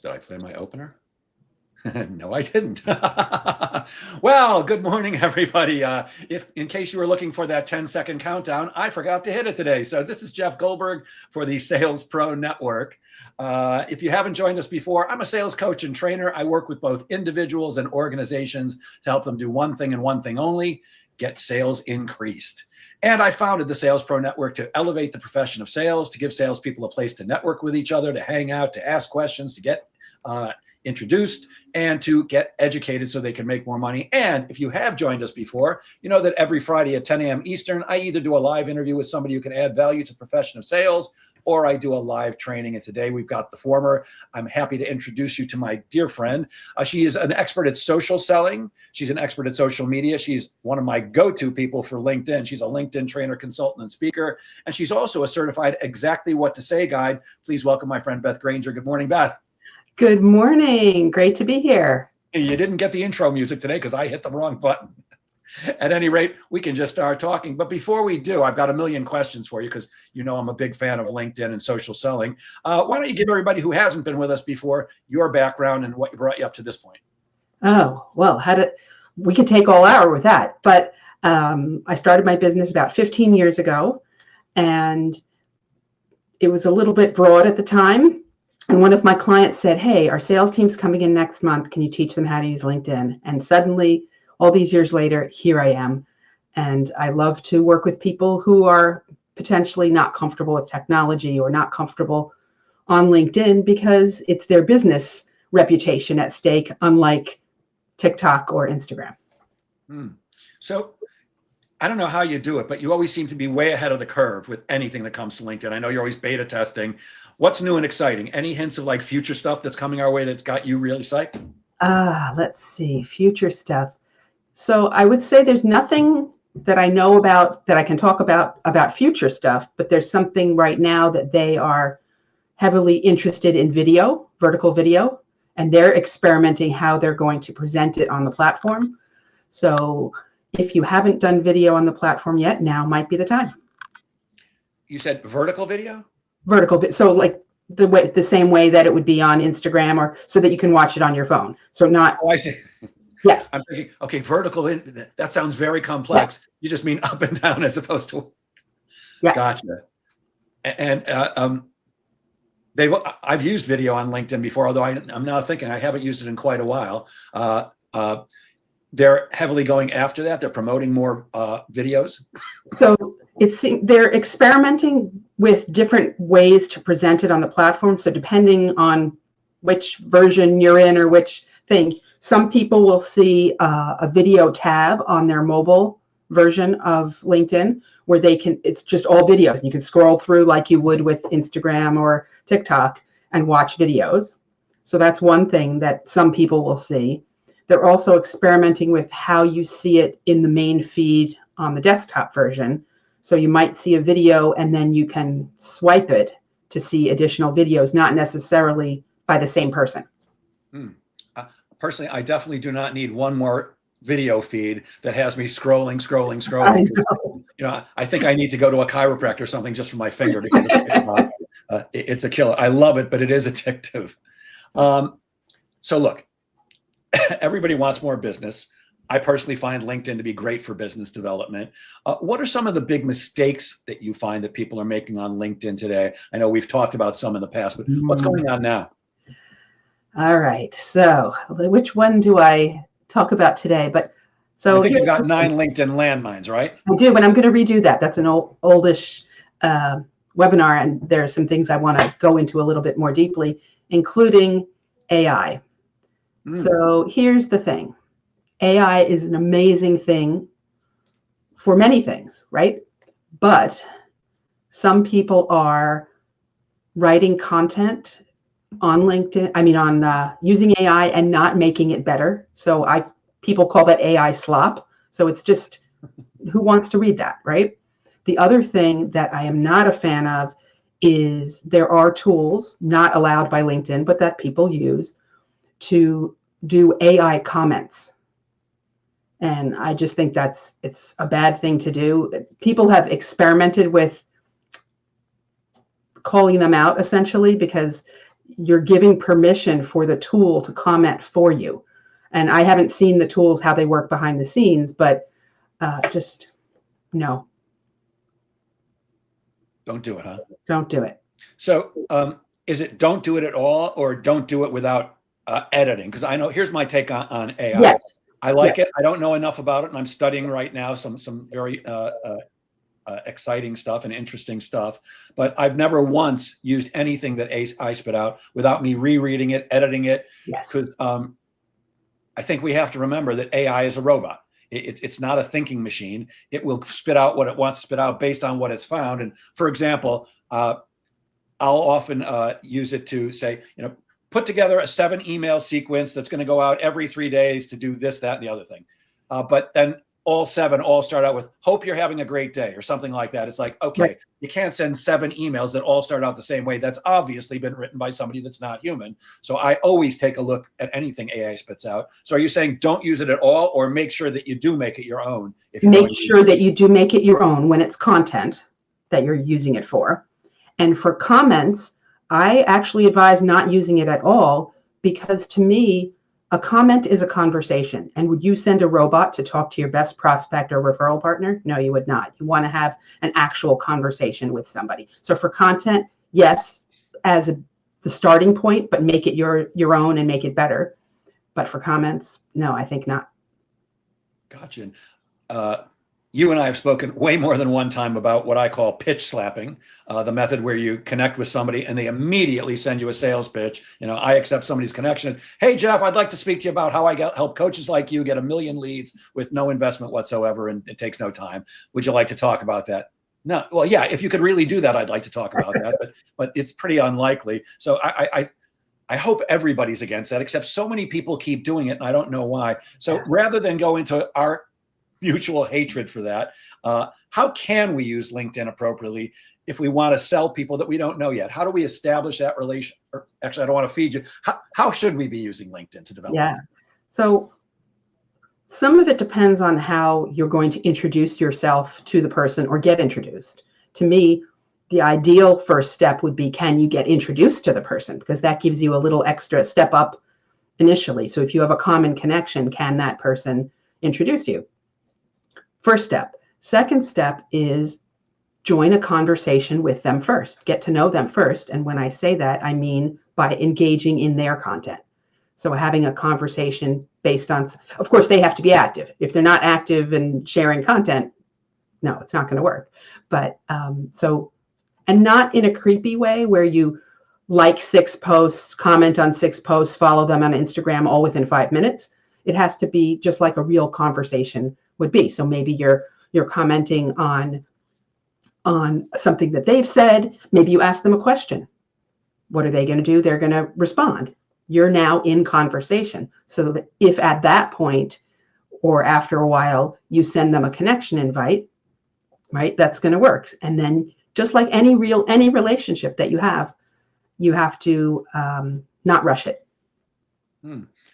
Did I play my opener? No, I didn't. Well, good morning, everybody. If in case you were looking for that 10-second countdown, I forgot to hit it today. So this is Jeff Goldberg for the Sales Pro Network. If you haven't joined us before, I'm a sales coach and trainer. I work with both individuals and organizations to help them do one thing and one thing only: get sales increased. And I founded the Sales Pro Network to elevate the profession of sales, to give salespeople a place to network with each other, to hang out, to ask questions, to get introduced, and to get educated so they can make more money. And if you have joined us before, you know that every Friday at 10 a.m. Eastern, I either do a live interview with somebody who can add value to the profession of sales, or I do a live training. And today we've got the former. I'm happy to introduce you to my dear friend. She is an expert at social selling. She's an expert at social media. She's one of my go-to people for LinkedIn. She's a LinkedIn trainer, consultant, and speaker. And she's also a certified Exactly What to Say guide. Please welcome my friend, Beth Granger. Good morning, Beth. Good morning. Great to be here. You didn't get the intro music today because I hit the wrong button. At any rate, we can just start talking. But before we do, I've got a million questions for you because you know I'm a big fan of LinkedIn and social selling. Why don't you give everybody who hasn't been with us before your background and what brought you up to this point? Oh, well, we could take all hour with that. But I started my business about 15 years ago, and it was a little bit broad at the time. And one of my clients said, "Hey, our sales team's coming in next month. Can you teach them how to use LinkedIn?" And suddenly, all these years later, here I am. And I love to work with people who are potentially not comfortable with technology or not comfortable on LinkedIn because it's their business reputation at stake, unlike TikTok or Instagram. So I don't know how you do it, but you always seem to be way ahead of the curve with anything that comes to LinkedIn. I know you're always beta testing. What's new and exciting? Any hints of like future stuff that's coming our way that's got you really psyched? Let's see, future stuff. So I would say there's nothing that I know about that I can talk about future stuff, but there's something right now that they are heavily interested in video, vertical video, and they're experimenting how they're going to present it on the platform. So if you haven't done video on the platform yet, now might be the time. You said vertical video? Vertical, so like the same way that it would be on Instagram, or so that you can watch it on your phone. So not. Oh, I see. Yeah. I'm thinking, okay, vertical, that sounds very complex. Yeah. You just mean up and down as opposed to. Yeah. Gotcha. And I've used video on LinkedIn before, although I'm now thinking I haven't used it in quite a while. They're heavily going after that. They're promoting more videos. So they're experimenting with different ways to present it on the platform. So depending on which version you're in or which thing, some people will see a video tab on their mobile version of LinkedIn where it's just all videos, and you can scroll through like you would with Instagram or TikTok and watch videos. So that's one thing that some people will see. They're also experimenting with how you see it in the main feed on the desktop version. So you might see a video and then you can swipe it to see additional videos, not necessarily by the same person. Personally, I definitely do not need one more video feed that has me scrolling. I think I need to go to a chiropractor or something just for my finger because it's a killer. I love it, but it is addictive. So look, everybody wants more business. I personally find LinkedIn to be great for business development. What are some of the big mistakes that you find that people are making on LinkedIn today? I know we've talked about some in the past, but what's going on now? All right. So which one do I talk about today? But I think you've got 9 LinkedIn landmines, right? I do, but I'm going to redo that. That's an oldish webinar, and there are some things I want to go into a little bit more deeply, including AI. So here's the thing. AI is an amazing thing for many things, right? But some people are writing content on LinkedIn, on using AI and not making it better. So people call that AI slop. So it's just, who wants to read that, right? The other thing that I am not a fan of is there are tools not allowed by LinkedIn, but that people use to do AI comments. And I just think it's a bad thing to do. People have experimented with calling them out essentially because you're giving permission for the tool to comment for you. And I haven't seen the tools, how they work behind the scenes, but just no. Don't do it, huh? Don't do it. So is it don't do it at all, or don't do it without editing? Because I know, here's my take on AI. Yes. I like it. I don't know enough about it, and I'm studying right now some very exciting stuff and interesting stuff. But I've never once used anything that I spit out without me rereading it, editing it. Yes. Because I think we have to remember that AI is a robot. It's not a thinking machine. It will spit out what it wants to spit out based on what it's found. And for example, I'll often use it to say, put together a 7 email sequence that's going to go out every 3 days to do this, that, and the other thing. But then all 7 start out with, hope you're having a great day, or something like that. It's like, okay, right. You can't send 7 emails that all start out the same way. That's obviously been written by somebody that's not human. So I always take a look at anything AI spits out. So are you saying don't use it at all, or make sure that you do make it your own? Make sure that you do make it your own when it's content that you're using it for. And for comments, I actually advise not using it at all, because to me, a comment is a conversation. And would you send a robot to talk to your best prospect or referral partner? No, you would not. You want to have an actual conversation with somebody. So for content, yes, as the starting point, but make it your own and make it better. But for comments, no, I think not. Gotcha. You and I have spoken way more than one time about what I call pitch slapping, the method where you connect with somebody and they immediately send you a sales pitch. I accept somebody's connection. Hey, Jeff, I'd like to speak to you about how I help coaches like you get 1 million leads with no investment whatsoever, and it takes no time. Would you like to talk about that? No. Well, yeah, if you could really do that, I'd like to talk about that, but it's pretty unlikely. So I hope everybody's against that, except so many people keep doing it, and I don't know why. So rather than go into our mutual hatred for that, how can we use LinkedIn appropriately if we want to sell people that we don't know yet? How do we establish that relation? Or actually, I don't want to feed you. How should we be using LinkedIn to develop? Yeah. So some of it depends on how you're going to introduce yourself to the person or get introduced. To me, the ideal first step would be, can you get introduced to the person? Because that gives you a little extra step up initially. So if you have a common connection, can that person introduce you? First step. Second step is join a conversation with them first. Get to know them first. And when I say that, I mean by engaging in their content. So having a conversation based on, of course, they have to be active. If they're not active and sharing content, no, it's not going to work. But and not in a creepy way where you like 6 posts, comment on 6 posts, follow them on Instagram all within 5 minutes. It has to be just like a real conversation would be. So maybe you're commenting on something that they've said. Maybe you ask them a question. What are they going to do? They're going to respond. You're now in conversation. So that if at that point or after a while you send them a connection invite, right, that's going to work. And then just like any relationship that you have to not rush it.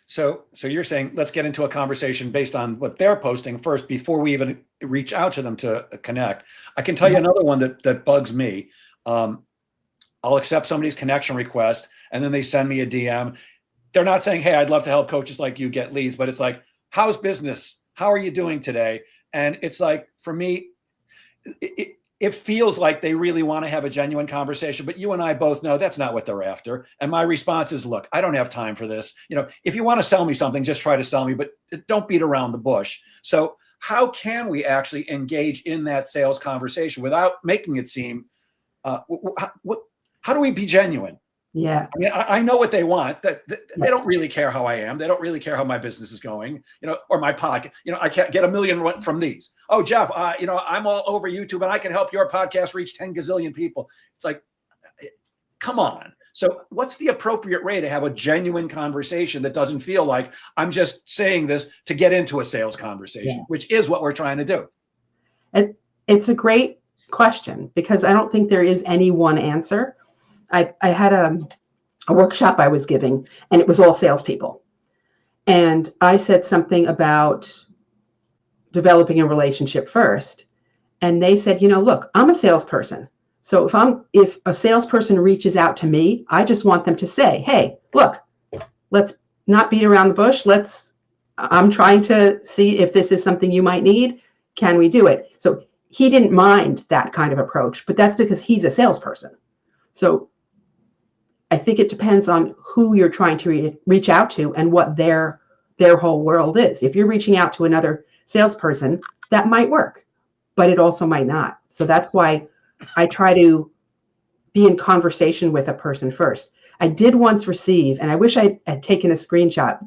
So you're saying let's get into a conversation based on what they're posting first before we even reach out to them to connect. I can tell you another one that bugs me. I'll accept somebody's connection request and then they send me a DM. They're not saying, hey, I'd love to help coaches like you get leads, but it's like, how's business? How are you doing today? And it's like, for me, it feels like they really want to have a genuine conversation, but you and I both know that's not what they're after. And my response is, look, I don't have time for this. If you want to sell me something, just try to sell me, but don't beat around the bush. So how can we actually engage in that sales conversation without making it seem, how do we be genuine? Yeah. I mean, I know what they want. They don't really care how I am. They don't really care how my business is going, or my podcast. I can't get 1 million from these. Oh, Jeff, I'm all over YouTube and I can help your podcast reach 10 gazillion people. It's like, come on. So what's the appropriate way to have a genuine conversation that doesn't feel like I'm just saying this to get into a sales conversation, which is what we're trying to do? It's a great question, because I don't think there is any one answer. I had a workshop I was giving, and it was all salespeople. And I said something about developing a relationship first. And they said, look, I'm a salesperson, So if a salesperson reaches out to me, I just want them to say, hey, look, let's not beat around the bush. I'm trying to see if this is something you might need. Can we do it? So he didn't mind that kind of approach, but that's because he's a salesperson. So I think it depends on who you're trying to reach out to and what their whole world is. If you're reaching out to another salesperson, that might work, but it also might not. So that's why I try to be in conversation with a person first. I did once receive, and I wish I had taken a screenshot,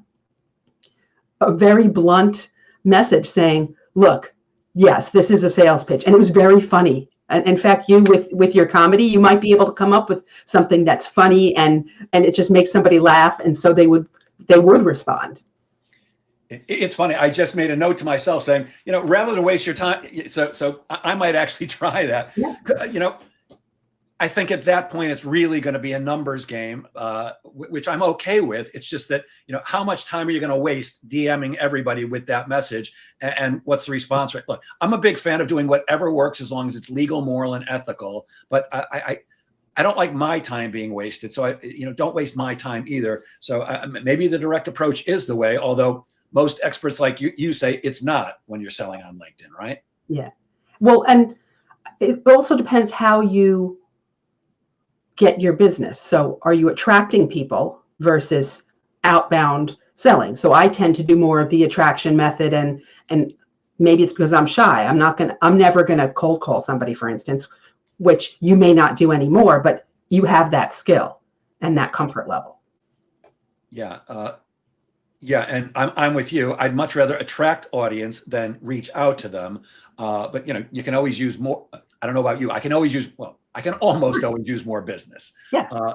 a very blunt message saying, look, yes, this is a sales pitch. And it was very funny. And in fact, you with your comedy, you might be able to come up with something that's funny and it just makes somebody laugh. And so they would respond. It's funny. I just made a note to myself saying, rather than waste your time. So I might actually try that. Yeah. I think at that point, it's really going to be a numbers game, which I'm okay with. It's just that, how much time are you going to waste DMing everybody with that message? And what's the response rate? Look, I'm a big fan of doing whatever works as long as it's legal, moral, and ethical. But I don't like my time being wasted. So don't waste my time either. So maybe the direct approach is the way, although most experts like you say it's not when you're selling on LinkedIn, right? Yeah. Well, and it also depends how you get your business. So are you attracting people versus outbound selling? So I tend to do more of the attraction method, and maybe it's because I'm shy. I'm never gonna cold call somebody, for instance, which you may not do anymore, but you have that skill and that comfort level. Yeah. And I'm with you. I'd much rather attract audience than reach out to them. But you can always use more. I don't know about you. I can almost always use more business. Yeah.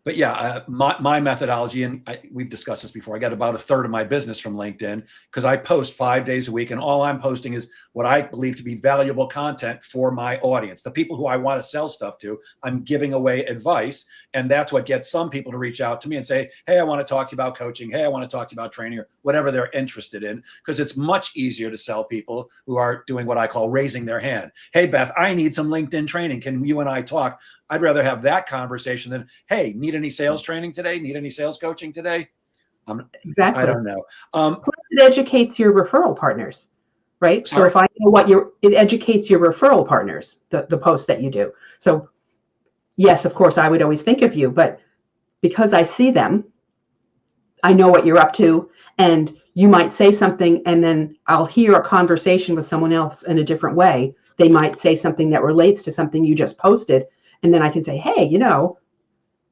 But yeah, my methodology, and we've discussed this before, I got about a third of my business from LinkedIn because I post 5 days a week, and all I'm posting is what I believe to be valuable content for my audience. The people who I want to sell stuff to, I'm giving away advice, and that's what gets some people to reach out to me and say, hey, I want to talk to you about coaching. Hey, I want to talk to you about training, or whatever they're interested in, because it's much easier to sell people who are doing what I call raising their hand. Hey, Beth, I need some LinkedIn training. Can you and I talk? I'd rather have that conversation than, hey, need any sales training today? Need any sales coaching today? Exactly. I don't know. Plus, it educates your referral partners, right? Sorry? So if I know it educates your referral partners, the post that you do. So yes, of course, I would always think of you, but because I see them, I know what you're up to, and you might say something, and then I'll hear a conversation with someone else in a different way. They might say something that relates to something you just posted, and then I can say, hey,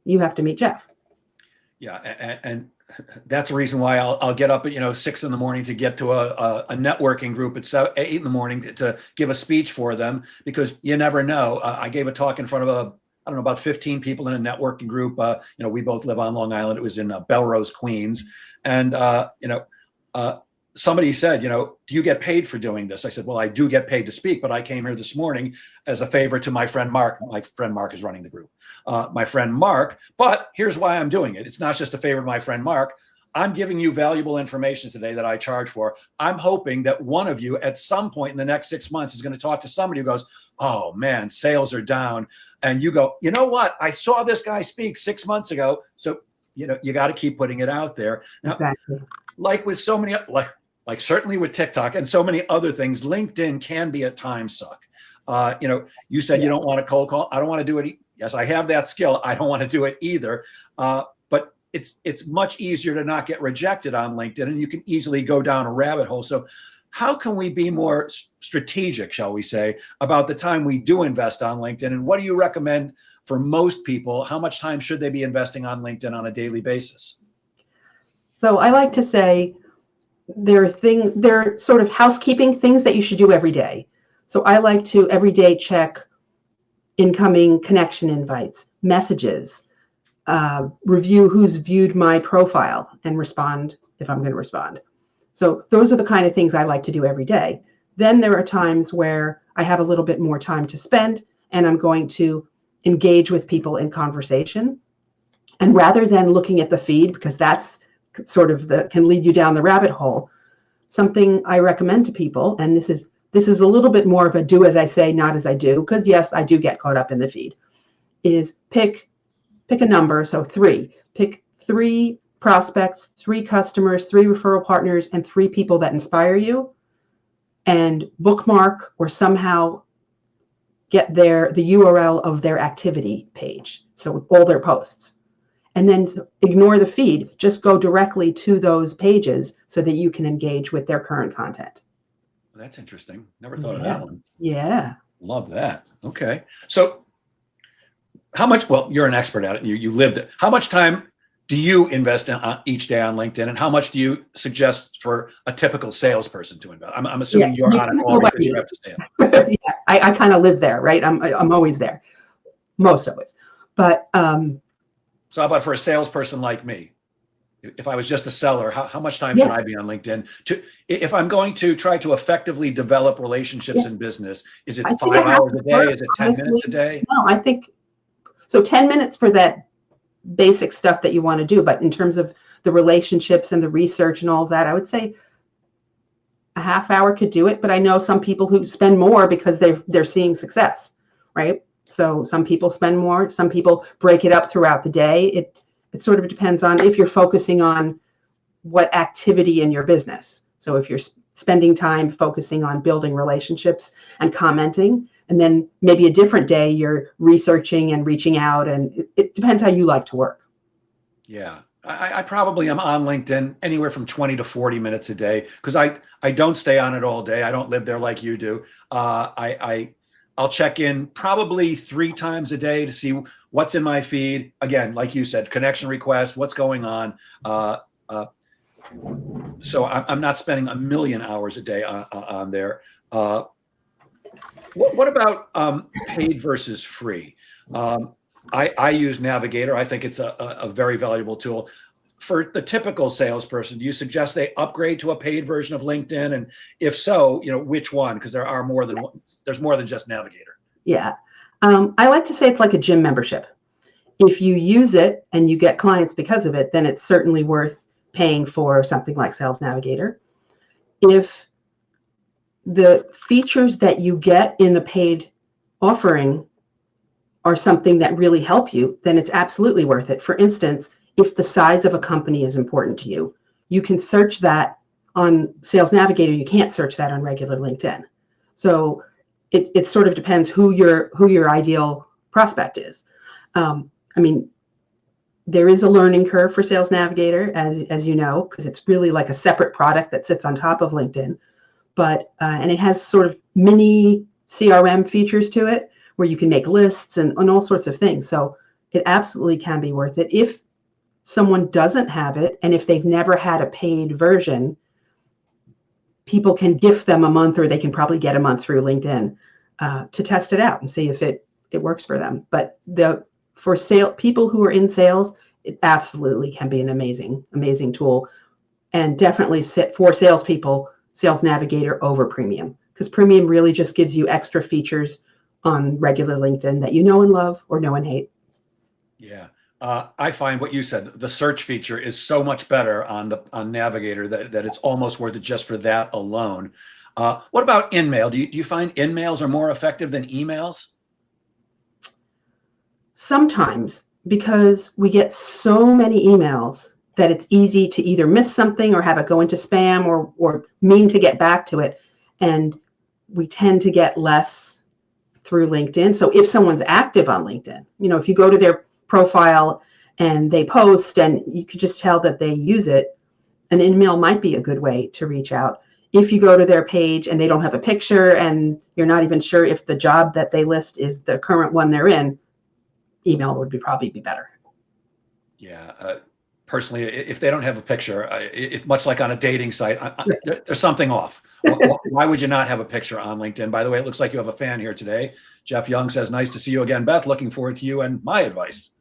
you have to meet Jeff. Yeah, and that's the reason why I'll get up at 6 a.m. to get to a networking group at 8 a.m. to give a speech for them, because you never know. I gave a talk in front of about 15 people in a networking group. We both live on Long Island. It was in Belrose, Queens, and somebody said, do you get paid for doing this? I said, well, I do get paid to speak, but I came here this morning as a favor to my friend Mark. My friend Mark is running the group. My friend Mark, but here's why I'm doing it. It's not just a favor to my friend Mark. I'm giving you valuable information today that I charge for. I'm hoping that one of you at some point in the next 6 months is going to talk to somebody who goes, oh man, sales are down. And you go, you know what? I saw this guy speak 6 months ago. So, you got to keep putting it out there. Now, exactly. Like with so many, like certainly with TikTok and so many other things, LinkedIn can be a time suck. You said you don't want to cold call. I don't want to do it. Yes, I have that skill. I don't want to do it either. But it's much easier to not get rejected on LinkedIn, and you can easily go down a rabbit hole. So how can we be more strategic, shall we say, about the time we do invest on LinkedIn? And what do you recommend for most people? How much time should they be investing on LinkedIn on a daily basis? So I like to say there are sort of housekeeping things that you should do every day. So I like to every day check incoming connection invites, messages, review who's viewed my profile, and respond if I'm going to respond. So those are the kind of things I like to do every day. Then there are times where I have a little bit more time to spend, and I'm going to engage with people in conversation. And rather than looking at the feed, because that's sort of can lead you down the rabbit hole, something I recommend to people, and this is this is a little bit more of a do as I say, not as I do, because yes, I do get caught up in the feed, is pick a number. So pick 3 prospects, 3 customers, 3 referral partners, and 3 people that inspire you, and bookmark or somehow get the URL of their activity page. So all their posts. And then ignore the feed. Just go directly to those pages so that you can engage with their current content. That's interesting. Never thought of that one. Yeah. Love that. Okay. So how much, well, you're an expert at it. You lived it. How much time do you invest in each day on LinkedIn, and how much do you suggest for a typical salesperson to invest? I'm assuming you're on it all because you have to stay up. Yeah, I kind of live there, right? I'm always there, most always. But so how about for a salesperson like me? If I was just a seller, how much time should I be on LinkedIn? If I'm going to try to effectively develop relationships in business, is it 5 hours a day? Is it 10 minutes a day? No, I think so. 10 minutes for that basic stuff that you want to do. But in terms of the relationships and the research and all of that, I would say a half hour could do it. But I know some people who spend more because they're seeing success, right? So some people spend more, some people break it up throughout the day. It sort of depends on if you're focusing on what activity in your business. So if you're spending time focusing on building relationships and commenting, and then maybe a different day you're researching and reaching out, and it depends how you like to work. Yeah, I probably am on LinkedIn anywhere from 20 to 40 minutes a day, because I don't stay on it all day. I don't live there like you do. I'll check in probably 3 times a day to see what's in my feed. Again, like you said, connection requests, what's going on. So I'm not spending a million hours a day on there. What about paid versus free? I use Navigator. I think it's a very valuable tool. For the typical salesperson, do you suggest they upgrade to a paid version of LinkedIn? And if so, which one? Because there's more than just Navigator. Yeah. I like to say it's like a gym membership. If you use it and you get clients because of it, then it's certainly worth paying for something like Sales Navigator. If the features that you get in the paid offering are something that really help you, then it's absolutely worth it. For instance, if the size of a company is important to you, you can search that on Sales Navigator. You can't search that on regular LinkedIn. So it sort of depends who your ideal prospect is. I mean, there is a learning curve for Sales Navigator, as you know, because it's really like a separate product that sits on top of LinkedIn. But and it has sort of mini CRM features to it where you can make lists and all sorts of things. So it absolutely can be worth it. If someone doesn't have it, and if they've never had a paid version, people can gift them a month, or they can probably get a month through LinkedIn to test it out and see if it works for them. But for people who are in sales, it absolutely can be an amazing tool, and definitely for salespeople, Sales Navigator over Premium, because Premium really just gives you extra features on regular LinkedIn that you know and love or know and hate. Yeah. I find what you said, the search feature is so much better on Navigator that it's almost worth it just for that alone. What about InMail? Do you find InMails are more effective than emails? Sometimes, because we get so many emails that it's easy to either miss something or have it go into spam or mean to get back to it. And we tend to get less through LinkedIn. So if someone's active on LinkedIn, if you go to their profile and they post and you could just tell that they use it, an InMail might be a good way to reach out. If you go to their page and they don't have a picture and you're not even sure if the job that they list is the current one they're in, email would probably be better. Yeah. Personally, if they don't have a picture, if much like on a dating site, there's something off. Why would you not have a picture on LinkedIn? By the way, it looks like you have a fan here today. Jeff Young says, nice to see you again, Beth. Looking forward to you and my advice.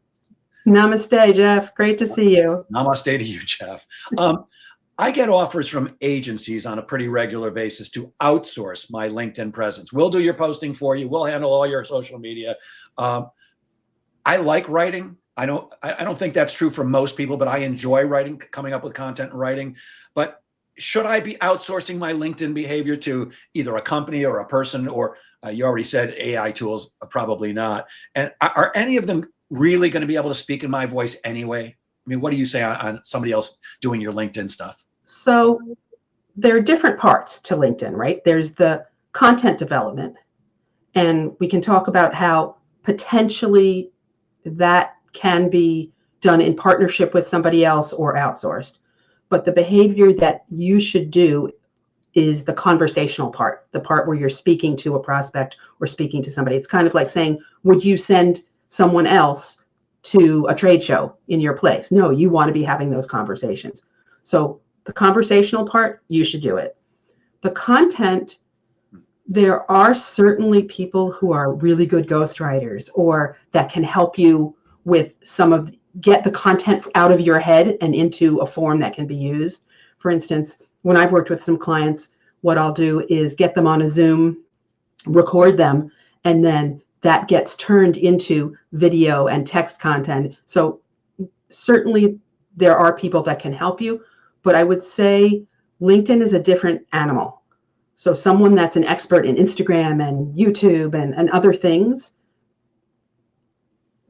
Namaste, Jeff. Great to see you. Namaste to you, Jeff. I get offers from agencies on a pretty regular basis to outsource my LinkedIn presence. We'll do your posting for you. We'll handle all your social media. I like writing. I don't think that's true for most people, but I enjoy writing, coming up with content and writing. But should I be outsourcing my LinkedIn behavior to either a company or a person, or you already said AI tools, probably not. And are any of them really going to be able to speak in my voice anyway? I mean, what do you say on somebody else doing your LinkedIn stuff? So there are different parts to LinkedIn, right? There's the content development, and we can talk about how potentially that can be done in partnership with somebody else or outsourced. But the behavior that you should do is the conversational part, the part where you're speaking to a prospect or speaking to somebody. It's kind of like saying, would you send someone else to a trade show in your place? No, you want to be having those conversations. So the conversational part, you should do it. The content, there are certainly people who are really good ghostwriters or that can help you with get the content out of your head and into a form that can be used. For instance, when I've worked with some clients, what I'll do is get them on a Zoom, record them, and then that gets turned into video and text content. So certainly there are people that can help you, but I would say LinkedIn is a different animal. So someone that's an expert in Instagram and YouTube and other things,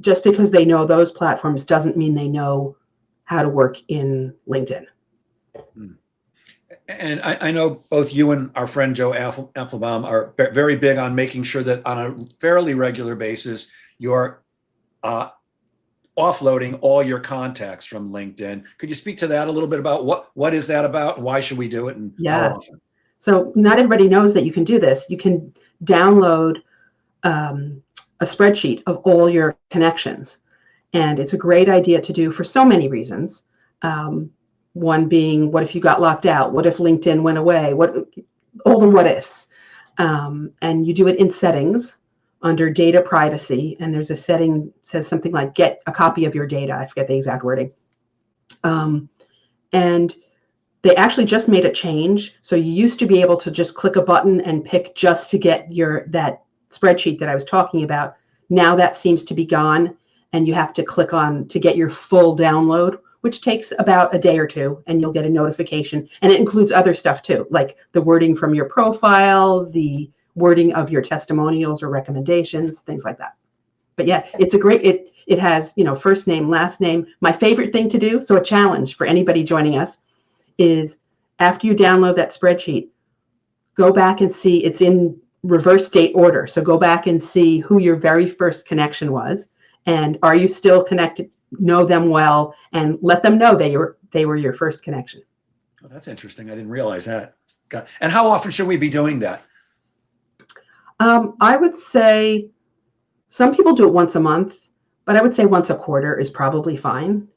just because they know those platforms doesn't mean they know how to work in LinkedIn. And I know both you and our friend Joe Applebaum are very big on making sure that on a fairly regular basis, you're offloading all your contacts from LinkedIn. Could you speak to that a little bit about what is that about and why should we do it and how often? So not everybody knows that you can do this. You can download a spreadsheet of all your connections. And it's a great idea to do for so many reasons. One being, what if you got locked out? What if LinkedIn went away? All the what ifs. And you do it in settings under data privacy. And there's a setting says something like get a copy of your data. I forget the exact wording. And they actually just made a change. So you used to be able to just click a button and pick just to get that spreadsheet that I was talking about. Now that seems to be gone, and you have to click on to get your full download, which takes about a day or two, and you'll get a notification. And it includes other stuff too, like the wording from your profile, the wording of your testimonials or recommendations, things like that. But yeah, it's a great, it has, first name, last name. My favorite thing to do, so a challenge for anybody joining us, is after you download that spreadsheet, go back and see it's in reverse date order. So go back and see who your very first connection was, and are you still connected, know them well, and let them know they were your first connection. Oh, that's interesting. I didn't realize that. And how often should we be doing that? I would say some people do it once a month, but I would say once a quarter is probably fine.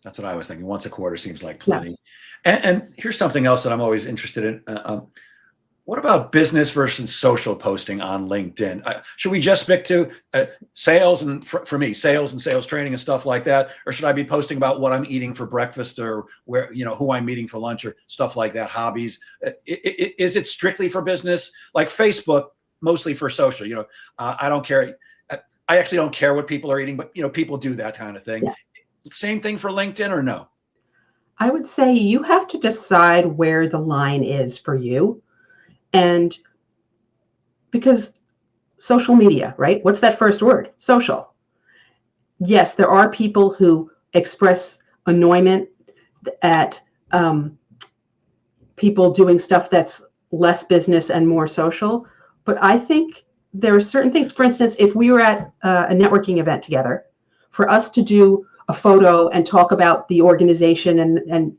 That's what I was thinking. Once a quarter seems like plenty. Yeah. And here's something else that I'm always interested in. What about business versus social posting on LinkedIn? Should we just stick to sales and for me, sales and sales training and stuff like that? Or should I be posting about what I'm eating for breakfast or where, who I'm meeting for lunch or stuff like that, hobbies? Is it strictly for business? Like Facebook, mostly for social, I don't care. I actually don't care what people are eating, but people do that kind of thing. Yeah. Same thing for LinkedIn or no? I would say you have to decide where the line is for you. And because social media, right? What's that first word? Social. Yes, there are people who express annoyment at people doing stuff that's less business and more social. But I think there are certain things, for instance, if we were at a networking event together, for us to do a photo and talk about the organization and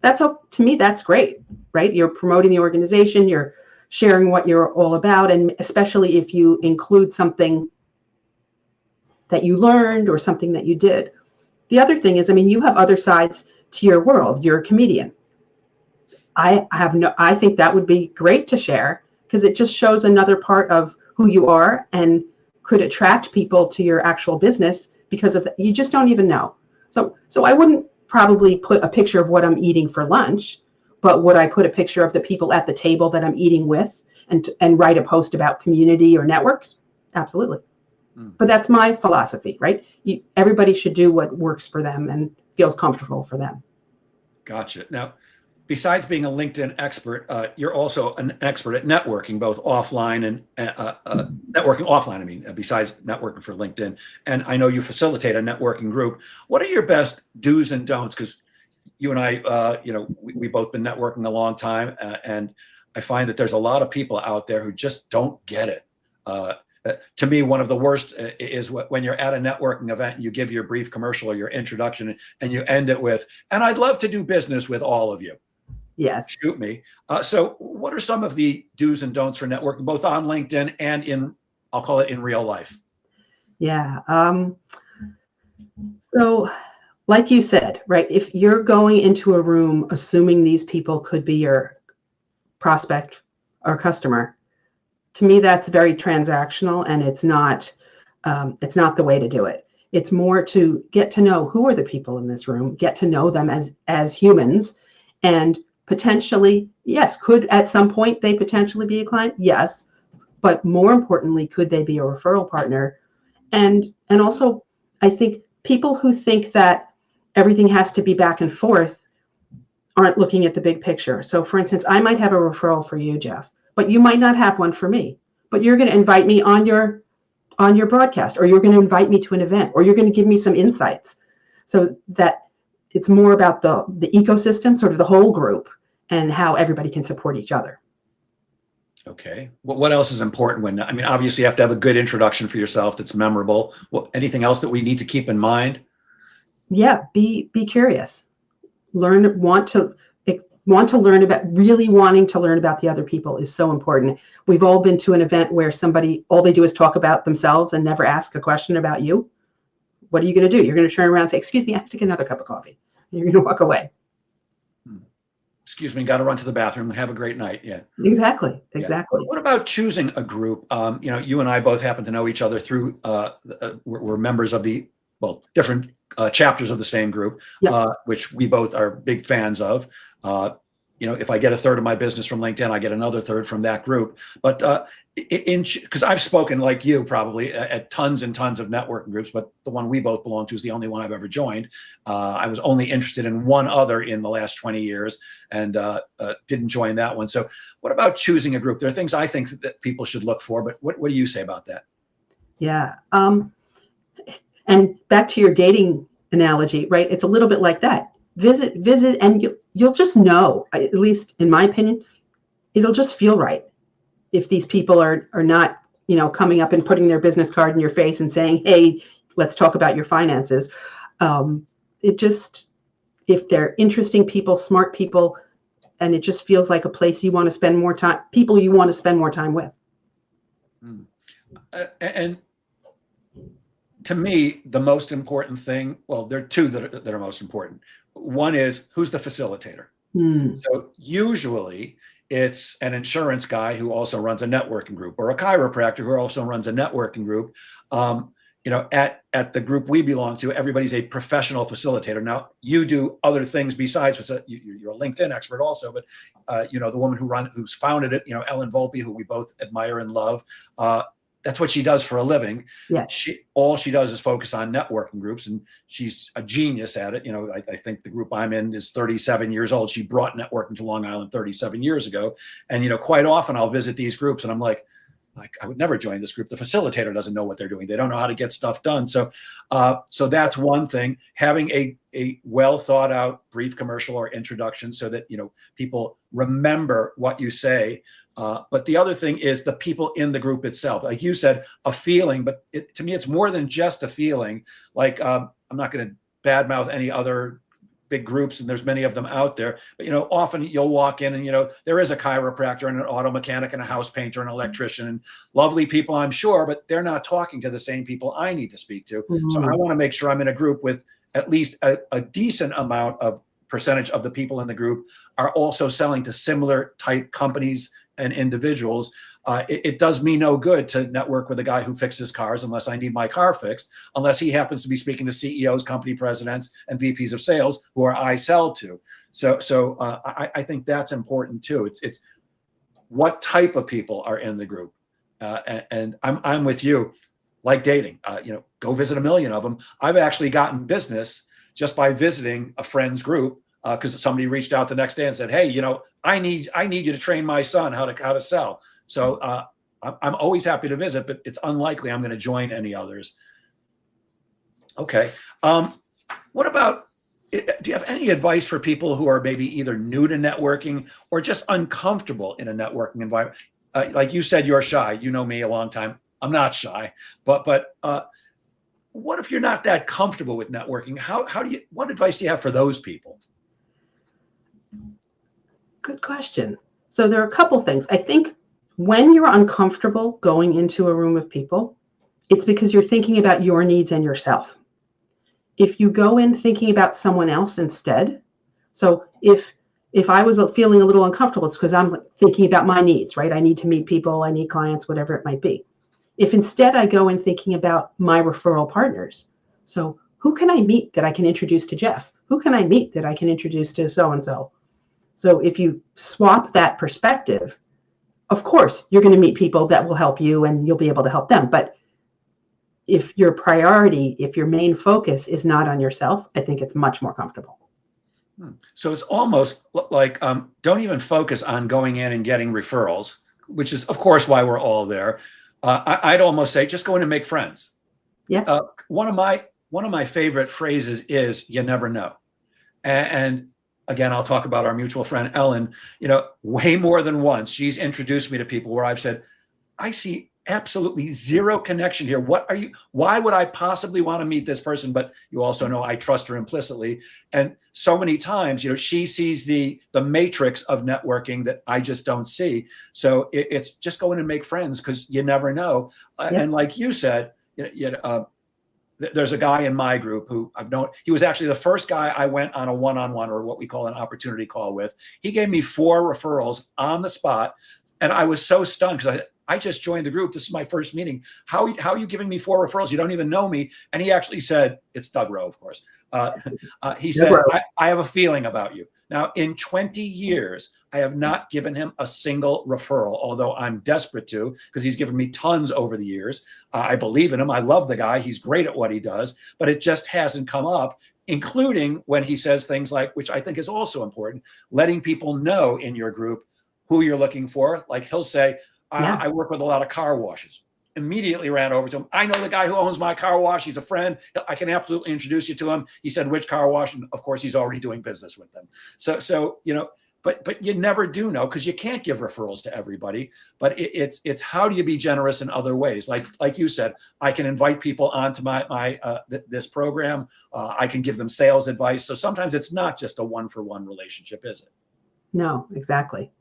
that's, to me, that's great, right? You're promoting the organization, you're sharing what you're all about, and especially if you include something that you learned or something that you did. The other thing is, you have other sides to your world. You're a comedian. I think that would be great to share because it just shows another part of who you are and could attract people to your actual business because of you just don't even know. So I wouldn't probably put a picture of what I'm eating for lunch, but would I put a picture of the people at the table that I'm eating with and write a post about community or networks? Absolutely. But that's my philosophy, right? Everybody should do what works for them and feels comfortable for them. Gotcha. Now, besides being a LinkedIn expert, you're also an expert at networking, both offline and networking offline. I mean, besides networking for LinkedIn, and I know you facilitate a networking group. What are your best do's and don'ts? Because you and I, we both been networking a long time, and I find that there's a lot of people out there who just don't get it. To me, one of the worst is when you're at a networking event and you give your brief commercial or your introduction and you end it with, "And I'd love to do business with all of you." Yes. Shoot me. So what are some of the do's and don'ts for networking, both on LinkedIn and I'll call it in real life? Yeah. So, like you said, right, if you're going into a room assuming these people could be your prospect or customer, to me, that's very transactional, and it's not the way to do it. It's more to get to know who are the people in this room, get to know them as humans, and potentially, yes, could at some point they potentially be a client? Yes. But more importantly, could they be a referral partner? And also, I think people who think that everything has to be back and forth aren't looking at the big picture. So for instance, I might have a referral for you, Jeff, but you might not have one for me. But you're going to invite me on your broadcast, or you're going to invite me to an event, or you're going to give me some insights, so that it's more about the ecosystem, sort of the whole group, and how everybody can support each other. Okay. What else is important when, I mean, obviously you have to have a good introduction for yourself that's memorable. Anything else that we need to keep in mind? Yeah, be curious. Learn, want to learn about, really wanting to learn about the other people is so important. We've all been to an event where somebody, all they do is talk about themselves and never ask a question about you. What are you going to do? You're going to turn around and say, "Excuse me, I have to get another cup of coffee." And you're going to walk away. Excuse me, got to run to the bathroom. Have a great night. Yeah. Exactly. Yeah. Exactly. What about choosing a group? You and I both happen to know each other through, we're members of different chapters of the same group, Yep. which we both are big fans of. If I get a third of my business from LinkedIn, I get another third from that group. But because I've spoken like you probably at tons and tons of networking groups, but the one we both belong to is the only one I've ever joined. I was only interested in one other in the last 20 years and didn't join that one. So what about choosing a group? There are things I think that people should look for, but what do you say about that? Yeah. And back to your dating analogy, right? It's a little bit like that. Visit, and you'll just know, at least in my opinion, it'll just feel right. If these people are not, coming up and putting their business card in your face and saying, "Hey, let's talk about your finances." If they're interesting people, smart people, and it just feels like a place you want to spend more time, people you want to spend more time with. And to me, the most important thing, well, there are two that are most important. One is, who's the facilitator? So usually it's an insurance guy who also runs a networking group, or a chiropractor who also runs a networking group. At the group we belong to, everybody's a professional facilitator. Now, you do other things besides, you're a LinkedIn expert also, but the woman who's founded it, Ellen Volpe, who we both admire and love, that's what she does for a living. Yes. All she does is focus on networking groups, and she's a genius at it. I think the group I'm in is 37 years old. She brought networking to Long Island 37 years ago. And, quite often I'll visit these groups and I'm like, I would never join this group. The facilitator doesn't know what they're doing. They don't know how to get stuff done. So that's one thing, having a well thought out brief commercial or introduction so that, people remember what you say. But the other thing is the people in the group itself. Like you said, a feeling, but to me, it's more than just a feeling. Like, I'm not going to badmouth any other big groups, and there's many of them out there, but often you'll walk in and there is a chiropractor and an auto mechanic and a house painter and an electrician, and lovely people, I'm sure, but they're not talking to the same people I need to speak to. Mm-hmm. So I want to make sure I'm in a group with at least a decent amount of percentage of the people in the group are also selling to similar type companies and individuals. It does me no good to network with a guy who fixes cars unless I need my car fixed, unless he happens to be speaking to CEOs, company presidents, and VPs of sales who I sell to. So I think that's important too. It's what type of people are in the group, and I'm with you. Like dating, go visit a million of them. I've actually gotten business just by visiting a friend's group because somebody reached out the next day and said, "Hey, I need you to train my son how to sell." So I'm always happy to visit, but it's unlikely I'm going to join any others. Okay. What about, do you have any advice for people who are maybe either new to networking or just uncomfortable in a networking environment? Like you said, you're shy. You know me a long time. I'm not shy, but what if you're not that comfortable with networking? What advice do you have for those people? Good question. So there are a couple things. I think when you're uncomfortable going into a room of people, it's because you're thinking about your needs and yourself. If you go in thinking about someone else instead, so if I was feeling a little uncomfortable, it's because I'm thinking about my needs, right? I need to meet people, I need clients, whatever it might be. If instead I go in thinking about my referral partners, so who can I meet that I can introduce to Jeff? Who can I meet that I can introduce to so-and-so? So if you swap that perspective, of course, you're going to meet people that will help you and you'll be able to help them. But if your priority, if your main focus is not on yourself, I think it's much more comfortable. So it's almost like don't even focus on going in and getting referrals, which is, of course, why we're all there. I'd almost say just go in and make friends. Yeah. One of my favorite phrases is "you never know," and again, I'll talk about our mutual friend Ellen. Way more than once, she's introduced me to people where I've said, "I see absolutely zero connection here. Why would I possibly want to meet this person?" But you also know I trust her implicitly. And so many times, she sees the matrix of networking that I just don't see. So it's just go in and make friends because you never know. Yeah. And like you said, there's a guy in my group who I've known. He was actually the first guy I went on a one-on-one, or what we call an opportunity call, with. He gave me 4 referrals on the spot. And I was so stunned because I just joined the group. This is my first meeting. How are you giving me 4 referrals? You don't even know me. And he actually said, it's Doug Rowe, of course. He said, I have a feeling about you. Now, in 20 years, I have not given him a single referral, although I'm desperate to, because he's given me tons over the years. I believe in him. I love the guy. He's great at what he does, but it just hasn't come up, including when he says things like, which I think is also important, letting people know in your group who you're looking for. Like he'll say, I work with a lot of car washes. Immediately ran over to him. I know the guy who owns my car wash. He's a friend. I can absolutely introduce you to him. He said, which car wash? And of course, he's already doing business with them. So but you never do know, because you can't give referrals to everybody. But it's how do you be generous in other ways? Like you said, I can invite people onto this program. I can give them sales advice. So sometimes it's not just a one-for-one relationship, is it? No, exactly.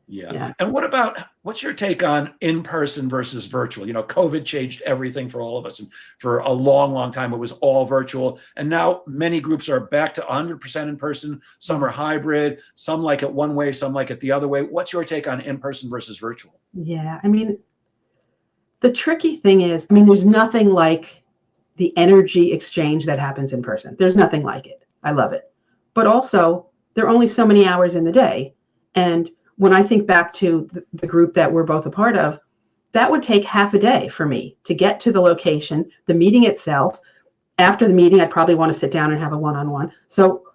Yeah. And what's your take on in-person versus virtual? COVID changed everything for all of us. And for a long, long time, it was all virtual. And now many groups are back to 100% in person. Some are hybrid. Some like it one way, some like it the other way. What's your take on in-person versus virtual? Yeah. I mean, the tricky thing is, there's nothing like the energy exchange that happens in person. There's nothing like it. I love it. But also, there are only so many hours in the day. And when I think back to the group that we're both a part of, that would take half a day for me to get to the location, the meeting itself. After the meeting, I'd probably want to sit down and have a one-on-one. So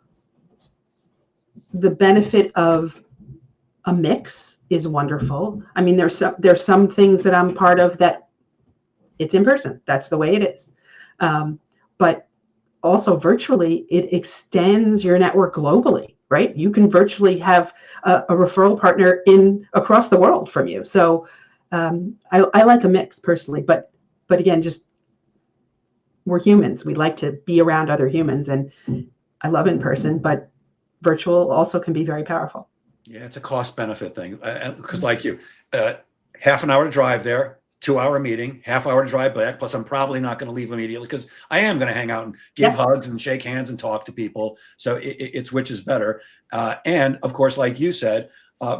the benefit of a mix is wonderful. There's some things that I'm part of that it's in person. That's the way it is. But also virtually, it extends your network globally. Right? You can virtually have a referral partner across the world from you. So I like a mix personally, but again, just we're humans. We like to be around other humans, and I love in person, but virtual also can be very powerful. Yeah, it's a cost benefit thing. Because like you, half an hour to drive there, 2-hour meeting, half-hour to drive back. Plus, I'm probably not going to leave immediately because I am going to hang out and give hugs and shake hands and talk to people. So it's which is better. And of course, like you said,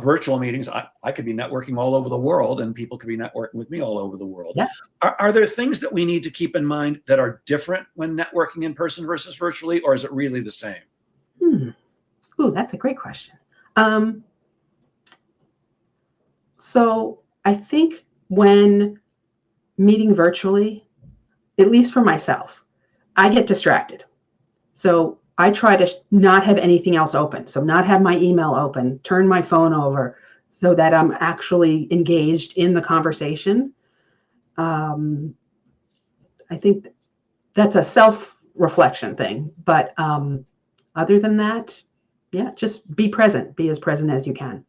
virtual meetings, I could be networking all over the world, and people could be networking with me all over the world. Yeah. Are there things that we need to keep in mind that are different when networking in person versus virtually, or is it really the same? Ooh, that's a great question. So I think when meeting virtually, at least for myself, I get distracted. So I try to not have anything else open. So not have my email open, turn my phone over so that I'm actually engaged in the conversation. I think that's a self-reflection thing. But other than that, yeah, just be present. Be as present as you can.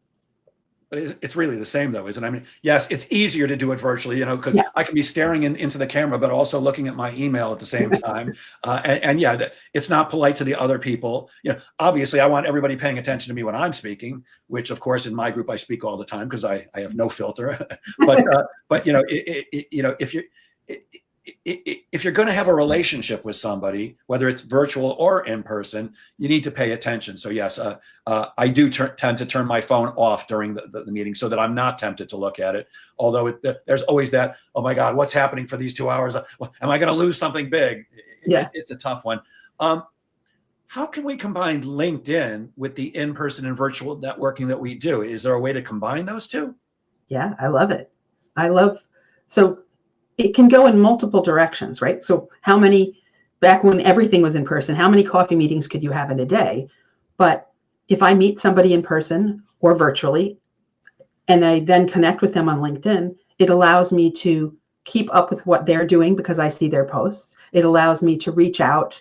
But it's really the same, though, isn't it? I mean, yes, it's easier to do it virtually, because Yeah. I can be staring into the camera, but also looking at my email at the same time. And yeah, it's not polite to the other people. Obviously, I want everybody paying attention to me when I'm speaking, which, of course, in my group, I speak all the time because I have no filter. but if you're going to have a relationship with somebody, whether it's virtual or in person, you need to pay attention. So yes, I do tend to turn my phone off during the meeting so that I'm not tempted to look at it. Although there's always that, oh my God, what's happening for these 2 hours? Am I going to lose something big? Yeah. It's a tough one. How can we combine LinkedIn with the in-person and virtual networking that we do? Is there a way to combine those two? Yeah, I love it. So it can go in multiple directions, right? So back when everything was in person, how many coffee meetings could you have in a day? But if I meet somebody in person or virtually, and I then connect with them on LinkedIn, it allows me to keep up with what they're doing because I see their posts. It allows me to reach out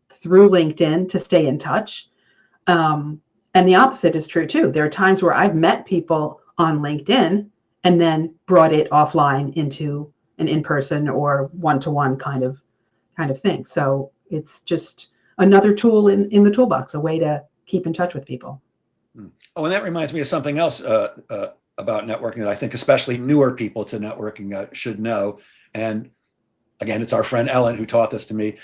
through LinkedIn to stay in touch. And the opposite is true too. There are times where I've met people on LinkedIn and then brought it offline into an in-person or one-to-one kind of thing. So it's just another tool in the toolbox, a way to keep in touch with people. Oh, and that reminds me of something else about networking that I think especially newer people to networking should know. And again, it's our friend Ellen who taught this to me.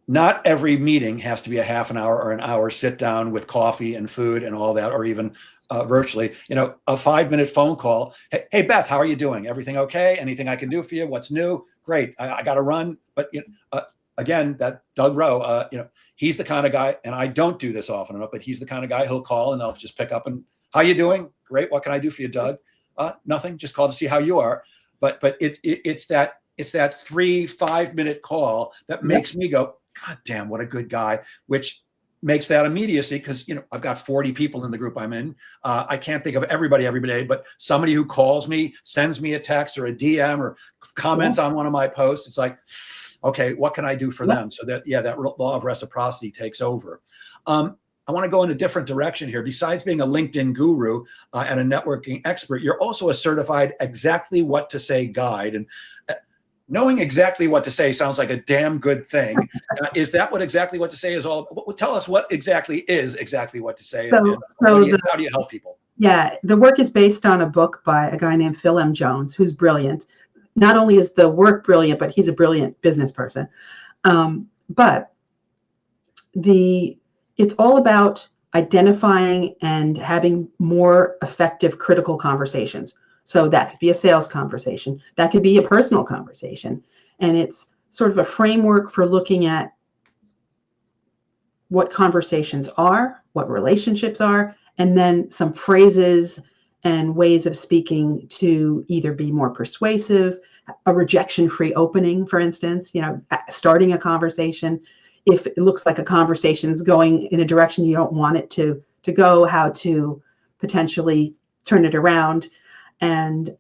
Not every meeting has to be a half an hour or an hour sit down with coffee and food and all that, or even virtually. A 5-minute phone call. Hey, Beth, how are you doing? Everything okay? Anything I can do for you? What's new? Great. I got to run. But again, that Doug Rowe, he's the kind of guy, and I don't do this often enough, but he's the kind of guy who'll call and I'll just pick up and, how you doing? Great. What can I do for you, Doug? Nothing. Just call to see how you are. But it's that 3-5 minute call that makes me go, God damn, what a good guy, which makes that immediacy because, I've got 40 people in the group I'm in. I can't think of everybody every day, but somebody who calls me, sends me a text or a DM or comments on one of my posts. It's like, okay, what can I do for them? So that law of reciprocity takes over. I want to go in a different direction here. Besides being a LinkedIn guru and a networking expert, you're also a certified exactly what to say guide. And knowing exactly what to say sounds like a damn good thing. Is that what exactly what to say is all? Tell us what exactly is exactly what to say. So, and how do you help people? Yeah, the work is based on a book by a guy named Phil M. Jones, who's brilliant. Not only is the work brilliant, but he's a brilliant business person. But it's all about identifying and having more effective critical conversations. So that could be a sales conversation. That could be a personal conversation. And it's sort of a framework for looking at what conversations are, what relationships are, and then some phrases and ways of speaking to either be more persuasive, a rejection-free opening, for instance, starting a conversation. If it looks like a conversation is going in a direction you don't want it to go, how to potentially turn it around. And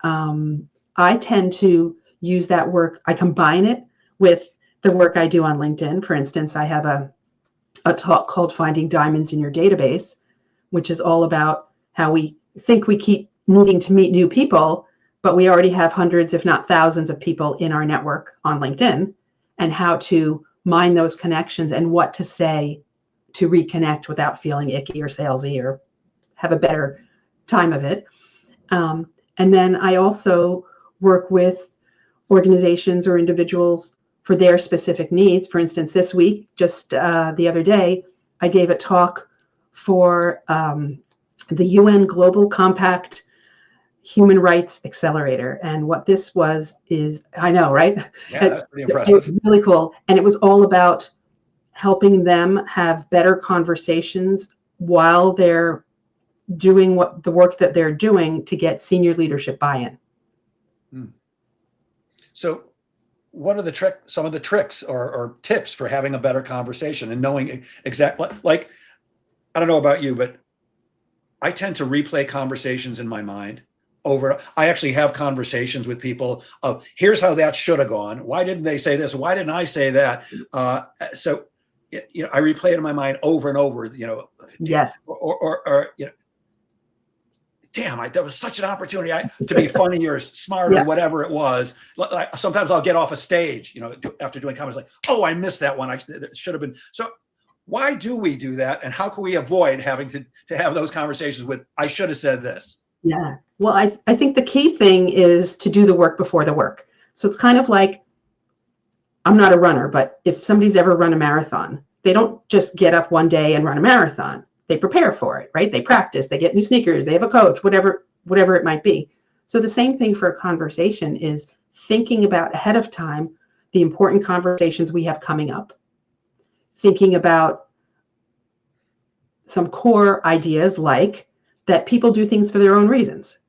I tend to use that work. I combine it with the work I do on LinkedIn. For instance, I have a talk called Finding Diamonds in Your Database, which is all about how we think we keep needing to meet new people, but we already have hundreds, if not thousands of people in our network on LinkedIn, and how to mine those connections and what to say to reconnect without feeling icky or salesy or have a better time of it. And then I also work with organizations or individuals for their specific needs. For instance, this week, just the other day, I gave a talk for the UN Global Compact Human Rights Accelerator. And what this is, I know, right? Yeah, that's pretty impressive. It was really cool. And it was all about helping them have better conversations while they're doing the work that they're doing to get senior leadership buy-in. So what are some of the tricks or tips for having a better conversation and knowing exactly, like, I don't know about you, but I tend to replay conversations in my mind over. I actually have conversations with people of, here's how that should have gone. Why didn't they say this? Why didn't I say that? So, I replay it in my mind over and over, Yes. or damn, that was such an opportunity to be funny or smart or Yeah. whatever it was. Sometimes I'll get off a stage, after doing comedy, like, oh, I missed that one. It should have been. So why do we do that? And how can we avoid having to have those conversations with, I should have said this? Yeah. Well, I think the key thing is to do the work before the work. So it's kind of like, I'm not a runner, but if somebody's ever run a marathon, they don't just get up one day and run a marathon. They prepare for it, right? They practice, they get new sneakers, they have a coach, whatever it might be. So the same thing for a conversation is thinking about ahead of time the important conversations we have coming up. Thinking about some core ideas like that people do things for their own reasons.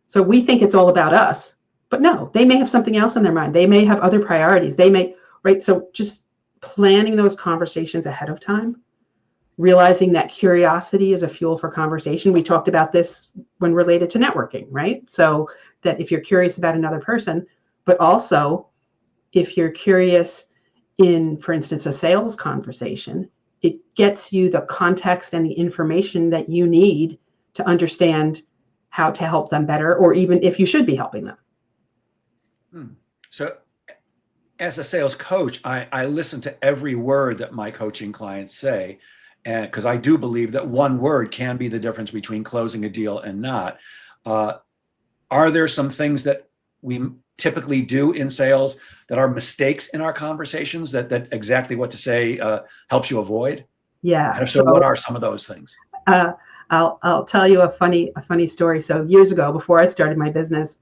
So we think it's all about us, but no, they may have something else in their mind. They may have other priorities. They may, right? So just planning those conversations ahead of time, realizing that curiosity is a fuel for conversation. We talked about this when related to networking, right? So that if you're curious about another person, but also if you're curious in, for instance, a sales conversation, it gets you the context and the information that you need to understand how to help them better, or even if you should be helping them. So as a sales coach, I listen to every word that my coaching clients say, and because I do believe that one word can be the difference between closing a deal and not. Are there some things that we typically do in sales that are mistakes in our conversations that exactly what to say helps you avoid? Yeah. And so what are some of those things? I'll tell you a funny story. So years ago, before I started my business,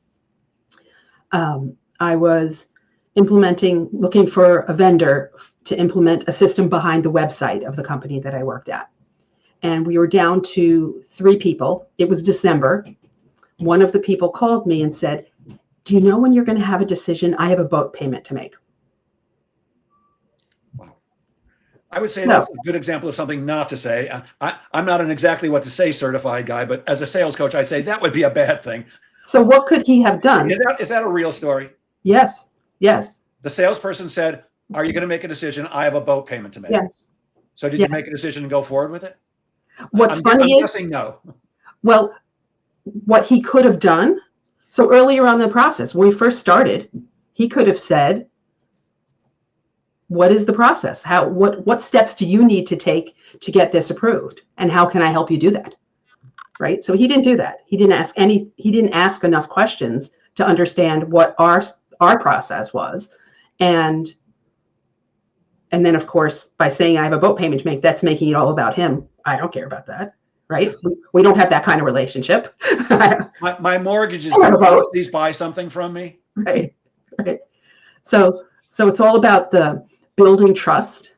I was looking for a vendor to implement a system behind the website of the company that I worked at. And we were down to 3 people. It was December. One of the people called me and said, do you know when you're going to have a decision? I have a boat payment to make. Wow. I would say that's a good example of something not to say. I'm not an exactly what to say certified guy, but as a sales coach, I'd say that would be a bad thing. So what could he have done? Is that a real story? Yes. Yes. The salesperson said, are you going to make a decision? I have a boat payment to make. Yes. So did you make a decision and go forward with it? What's funny I'm is, guessing no. Well, what he could have done, so earlier on in the process, when we first started, he could have said, what is the process? What steps do you need to take to get this approved? And how can I help you do that? Right? So he didn't do that. He didn't ask enough questions to understand what our process was. And then of course, by saying I have a boat payment to make, that's making it all about him. I don't care about that. Right? We don't have that kind of relationship. My mortgage is due. Please buy something from me. Right. Right. So it's all about the building trust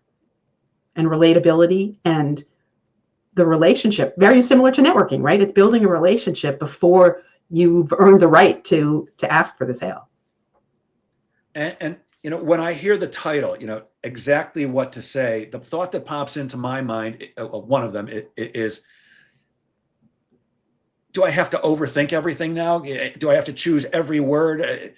and relatability and the relationship. Very similar to networking, right? It's building a relationship before you've earned the right to ask for the sale. And when I hear the title, exactly what to say, the thought that pops into my mind, one of them is, do I have to overthink everything now? Do I have to choose every word?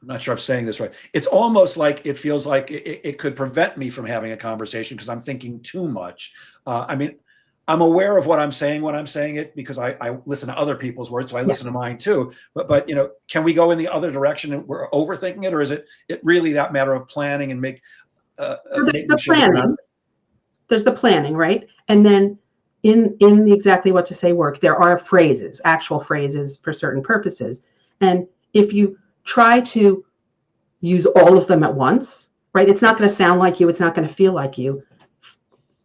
I'm not sure I'm saying this right. It's almost like it feels like it could prevent me from having a conversation because I'm thinking too much. I'm aware of what I'm saying when I'm saying it because I listen to other people's words, so I listen to mine too. But can we go in the other direction and we're overthinking it, or is it really that matter of planning and there's the planning. There's the planning, right? And then in the exactly what to say work, there are phrases, actual phrases for certain purposes. And if you try to use all of them at once, right, it's not going to sound like you. It's not going to feel like you.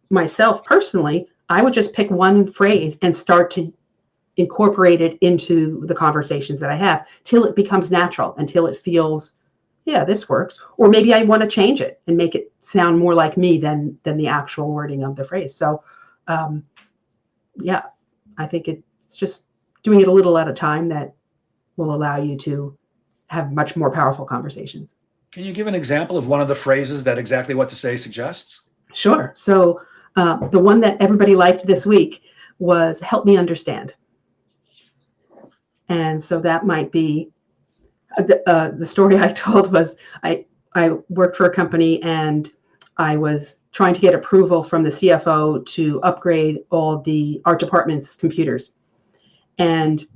Myself personally, I would just pick one phrase and start to incorporate it into the conversations that I have till it becomes natural, until it feels, yeah, this works. Or maybe I want to change it and make it sound more like me than the actual wording of the phrase. So, yeah, I think it's just doing it a little at a time that will allow you to have much more powerful conversations. Can you give an example of one of the phrases that Exactly What to Say suggests? Sure. So the one that everybody liked this week was "help me understand." And so that might be the story I told was I worked for a company and I was trying to get approval from the CFO to upgrade all our department's computers. And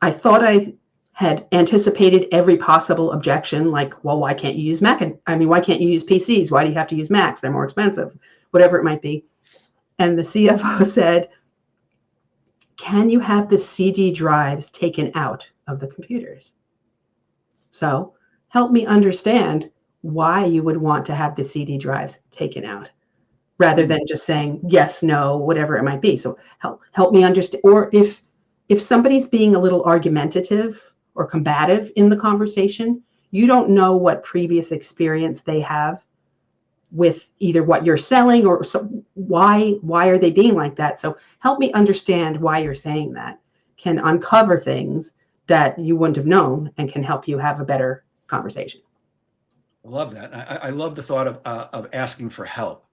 I thought I had anticipated every possible objection, like, well, why can't you use Mac? Why can't you use PCs? Why do you have to use Macs? They're more expensive, whatever it might be. And the CFO said, can you have the CD drives taken out of the computers? So help me understand why you would want to have the CD drives taken out rather than just saying yes, no, whatever it might be. So help me understand. Or if somebody's being a little argumentative or combative in the conversation, you don't know what previous experience they have with either what you're selling or why are they being like that. So help me understand why you're saying that can uncover things that you wouldn't have known and can help you have a better conversation. I love that. I love the thought of asking for help.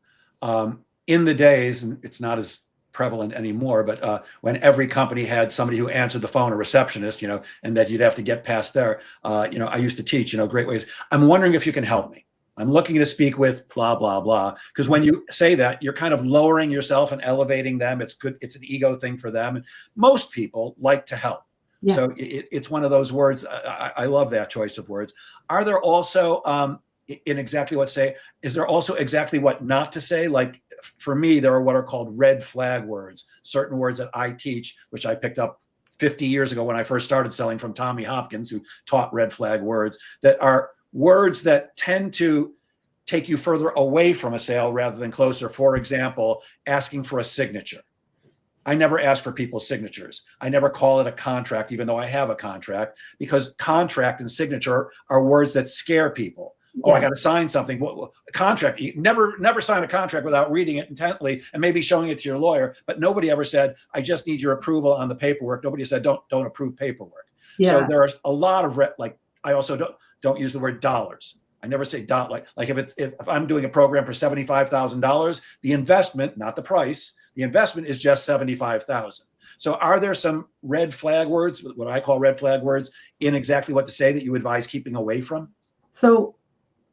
In the days, and it's not as prevalent anymore, but when every company had somebody who answered the phone, a receptionist, and that you'd have to get past there, I used to teach, great ways. I'm wondering if you can help me. I'm looking to speak with blah, blah, blah. Because when you say that, you're kind of lowering yourself and elevating them. It's good. It's an ego thing for them. And most people like to help. Yeah. So it's one of those words. I love that choice of words. Are there also, in Exactly What to Say, is there also exactly what not to say? Like for me, there are what are called red flag words, certain words that I teach, which I picked up 50 years ago when I first started selling from Tommy Hopkins, who taught red flag words, that are words that tend to take you further away from a sale rather than closer. For example, asking for a signature. I never ask for people's signatures. I never call it a contract, even though I have a contract, because contract and signature are words that scare people. Oh, I got to sign something. A contract. You never sign a contract without reading it intently and maybe showing it to your lawyer. But nobody ever said, I just need your approval on the paperwork. Nobody said, don't approve paperwork. Yeah. So there's a lot of I also don't use the word dollars. I never say like if I'm doing a program for $75,000, the investment, not the price, the investment is just $75,000. So are there some red flag words, what I call red flag words, in Exactly What to Say that you advise keeping away from? So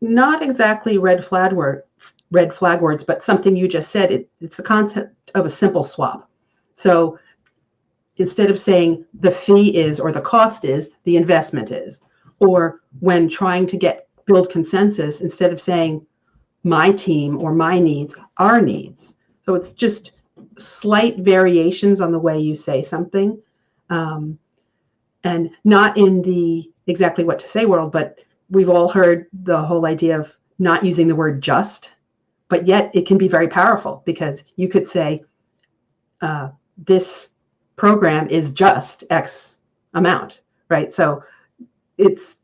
not exactly red flag words, but something you just said, it's the concept of a simple swap. So instead of saying the fee is or the cost is, the investment is. Or when trying to build consensus, instead of saying my team or my needs, our needs. So it's just slight variations on the way you say something, and not in the Exactly What to Say world, but we've all heard the whole idea of not using the word just, but yet it can be very powerful because you could say, this program is just X amount, right? So it's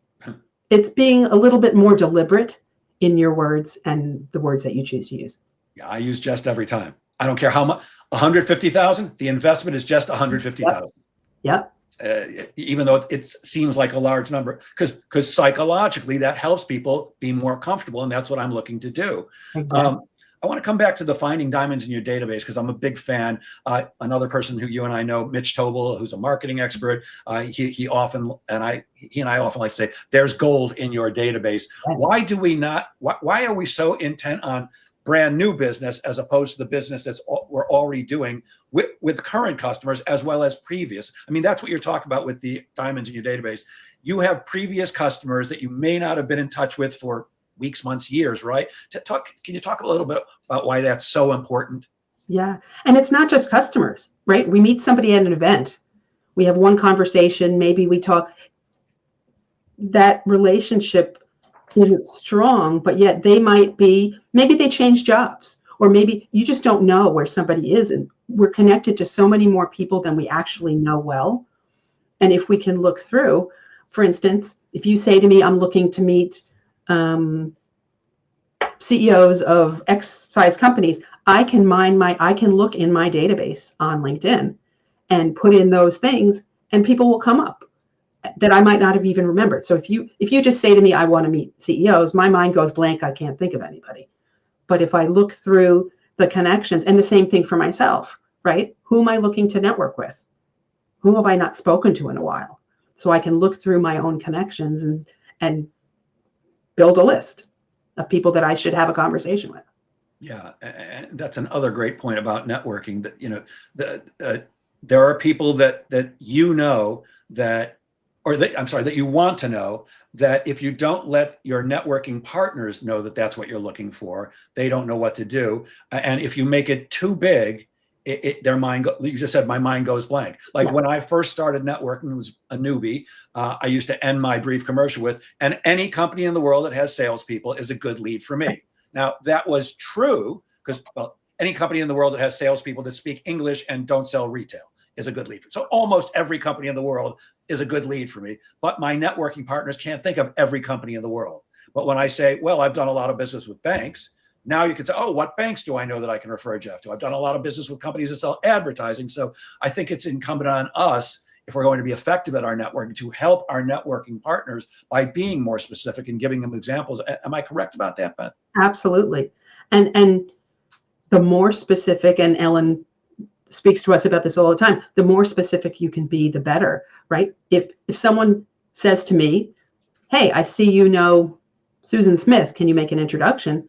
being a little bit more deliberate in your words and the words that you choose to use. Yeah, I use just every time. I don't care how much. 150,000. The investment is just 150,000. Yep. Even though it seems like a large number, because psychologically that helps people be more comfortable, and that's what I'm looking to do. Exactly. I want to come back to the finding diamonds in your database because I'm a big fan. Another person who you and I know, Mitch Tobel, who's a marketing expert, he and I often like to say, "There's gold in your database." Yes. Why do we not? Why are we so intent on brand new business as opposed to the business we're already doing with current customers as well as previous? I mean, that's what you're talking about with the diamonds in your database. You have previous customers that you may not have been in touch with for weeks, months, years, right? Can you talk a little bit about why that's so important? Yeah. And it's not just customers, right? We meet somebody at an event. We have one conversation, maybe we talk. That relationship isn't strong, but yet maybe they change jobs, or maybe you just don't know where somebody is. And we're connected to so many more people than we actually know well. And if we can look through, for instance, if you say to me, I'm looking to meet CEOs of X size companies, I can look in my database on LinkedIn and put in those things and people will come up. that I might not have even remembered. So if you just say to me, I want to meet CEOs, my mind goes blank. I can't think of anybody. But if I look through the connections, and the same thing for myself, right? Who am I looking to network with? Who have I not spoken to in a while? So I can look through my own connections and build a list of people that I should have a conversation with. Yeah, and that's another great point about networking. That there are people that you know that, or that, I'm sorry, that you want to know, that if you don't let your networking partners know that that's what you're looking for, they don't know what to do. And if you make it too big, their mind, you just said, my mind goes blank. Like Yeah. when I first started networking, was a newbie, I used to end my brief commercial with, and any company in the world that has salespeople is a good lead for me. Now, that was true because, well, any company in the world that has salespeople that speak English and don't sell retail is a good lead for me. So almost every company in the world is a good lead for me. But my networking partners can't think of every company in the world. But when I say, well, I've done a lot of business with banks, now you can say, oh, what banks do I know that I can refer Jeff to? I've done a lot of business with companies that sell advertising. So I think it's incumbent on us, if we're going to be effective at our networking, to help our networking partners by being more specific and giving them examples. Am I correct about that, Beth? Absolutely. And the more specific, and Ellen speaks to us about this all the time, the more specific you can be, the better, right? If someone says to me, hey, I see you know Susan Smith, can you make an introduction?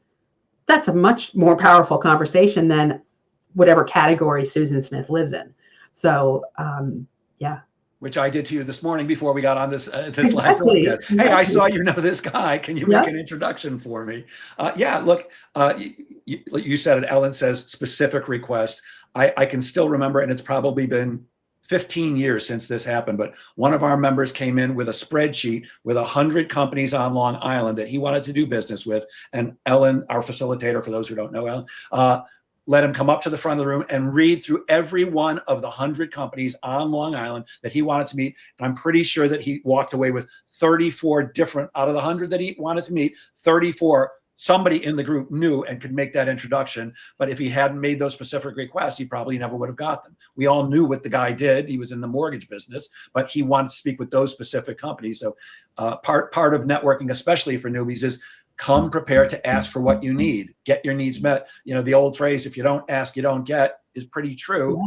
That's a much more powerful conversation than whatever category Susan Smith lives in. So, yeah. Which I did to you this morning before we got on this live Exactly. broadcast. Hey, I Exactly. saw you know this guy. Can you make Yeah. an introduction for me? Yeah, look, you said it. Ellen says specific requests. I can still remember, and it's probably been 15 years since this happened, but one of our members came in with a spreadsheet with 100 companies on Long Island that he wanted to do business with. And Ellen, our facilitator, for those who don't know Ellen, let him come up to the front of the room and read through every one of the 100 companies on Long Island that he wanted to meet. And I'm pretty sure that he walked away with 34 different, out of the 100 that he wanted to meet, 34 somebody in the group knew and could make that introduction. But if he hadn't made those specific requests, he probably never would have got them. We all knew what the guy did. He was in the mortgage business, but he wanted to speak with those specific companies. So part of networking, especially for newbies, is come prepared to ask for what you need, get your needs met. You know, the old phrase, if you don't ask, you don't get, is pretty true.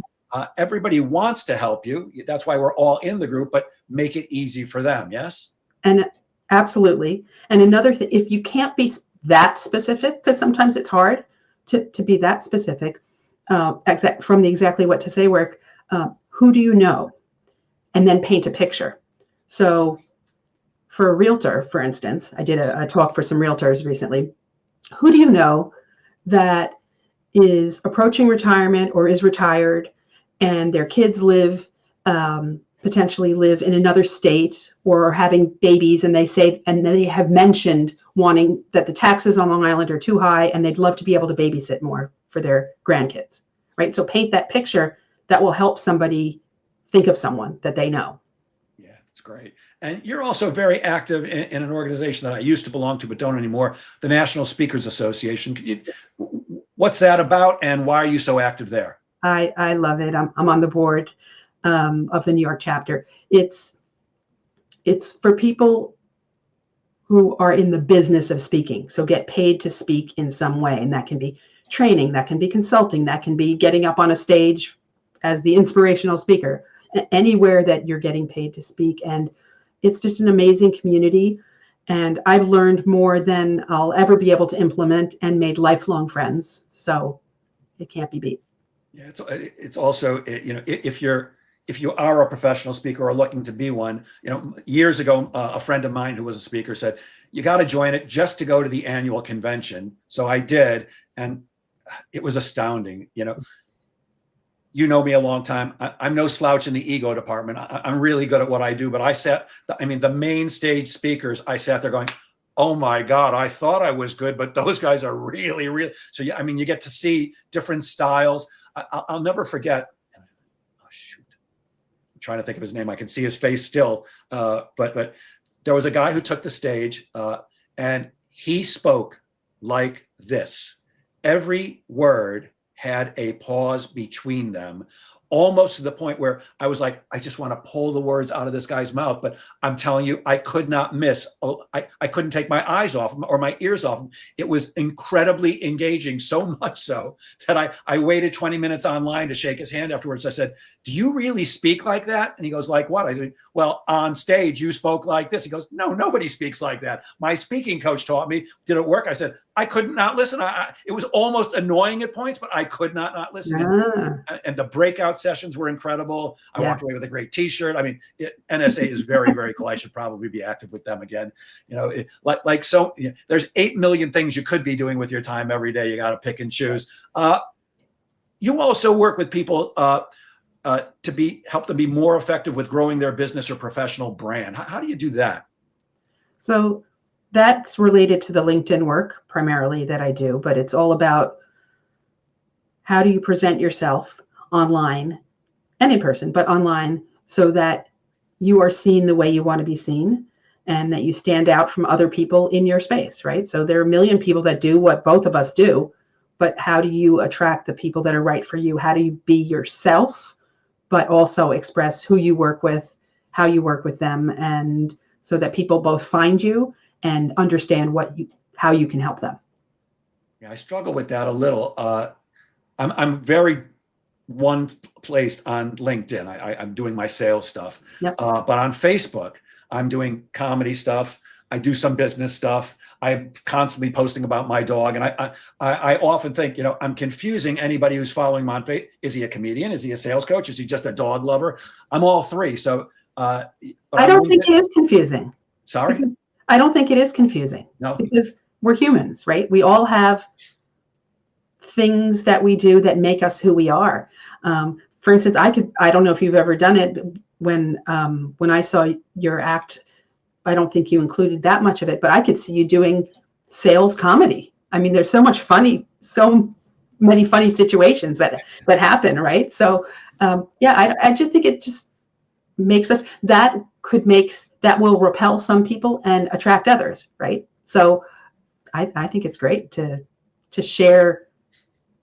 Everybody wants to help you. That's why we're all in the group, but make it easy for them. Yes. And absolutely. And another thing, if you can't be that specific, because sometimes it's hard to be that specific, from the exactly what to say work, who do you know? And then paint a picture. So for a realtor, for instance, I did a talk for some realtors recently. Who do you know that is approaching retirement or is retired, and their kids potentially live in another state or are having babies, and they have mentioned wanting that the taxes on Long Island are too high and they'd love to be able to babysit more for their grandkids, right? So paint that picture that will help somebody think of someone that they know. Yeah, that's great. And you're also very active in an organization that I used to belong to, but don't anymore, the National Speakers Association. What's that about, and why are you so active there? I love it. I'm on the board of the New York chapter. It's for people who are in the business of speaking, so get paid to speak in some way, and that can be training, that can be consulting, that can be getting up on a stage as the inspirational speaker, anywhere that you're getting paid to speak. And it's just an amazing community, and I've learned more than I'll ever be able to implement and made lifelong friends. So it can't be beat. Yeah, it's also, if you are a professional speaker or looking to be one, years ago, a friend of mine who was a speaker said, you got to join it just to go to the annual convention. So I did, and it was astounding. You know me a long time. I'm no slouch in the ego department. I'm really good at what I do, but the main stage speakers, I sat there going, oh my God, I thought I was good, but those guys are really, really. So, yeah, you get to see different styles. I'll never forget. Oh, shoot. I'm trying to think of his name. I can see his face still. But there was a guy who took the stage and he spoke like this. Every word had a pause between them. almost to the point where I was like, I just want to pull the words out of this guy's mouth. But I'm telling you, I could not miss. I couldn't take my eyes off him or my ears off him. It was incredibly engaging, so much so that I waited 20 minutes online to shake his hand afterwards. I said, do you really speak like that? And he goes, like what? I said, well, on stage, you spoke like this. He goes, no, nobody speaks like that. My speaking coach taught me. Did it work? I said, I could not listen. It was almost annoying at points, but I could not listen. And the breakout sessions were incredible. I walked away with a great T-shirt. I mean, NSA is very, very cool. I should probably be active with them again. There's 8 million things you could be doing with your time every day. You got to pick and choose. You also work with people to help them be more effective with growing their business or professional brand. How do you do that? So that's related to the LinkedIn work primarily that I do, but it's all about how do you present yourself online and in person, but online, so that you are seen the way you want to be seen and that you stand out from other people in your space, right? So there are a million people that do what both of us do, but how do you attract the people that are right for you? How do you be yourself, but also express who you work with, how you work with them, and so that people both find you and understand how you can help them. Yeah, I struggle with that a little. I'm very one-placed on LinkedIn. I'm doing my sales stuff, Yep. But on Facebook, I'm doing comedy stuff. I do some business stuff. I'm constantly posting about my dog, and I often think, I'm confusing anybody who's following him on Facebook. Is he a comedian? Is he a sales coach? Is he just a dog lover? I'm all three. So, I don't think it is confusing. Sorry? Because I don't think it is confusing. No. Because we're humans, right? We all have things that we do that make us who we are. For instance, I don't know if you've ever done it. When I saw your act, I don't think you included that much of it, but I could see you doing sales comedy. I mean, there's so many funny situations that happen, right? So I just think it just makes us, that will repel some people and attract others, right? So I think it's great to share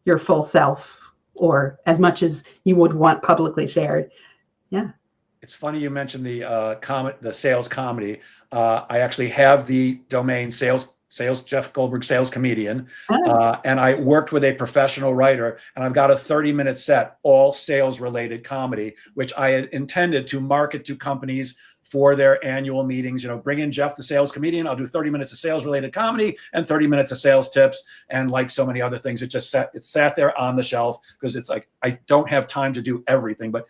your full self, or as much as you would want publicly shared. Yeah. It's funny you mentioned the sales comedy. I actually have the domain sales Jeff Goldberg Sales Comedian, and I worked with a professional writer, and I've got a 30-minute set, all sales related comedy, which I had intended to market to companies for their annual meetings. Bring in Jeff the Sales Comedian. I'll do 30 minutes of sales related comedy and 30 minutes of sales tips. And like so many other things, it sat there on the shelf, because it's like, I don't have time to do everything, but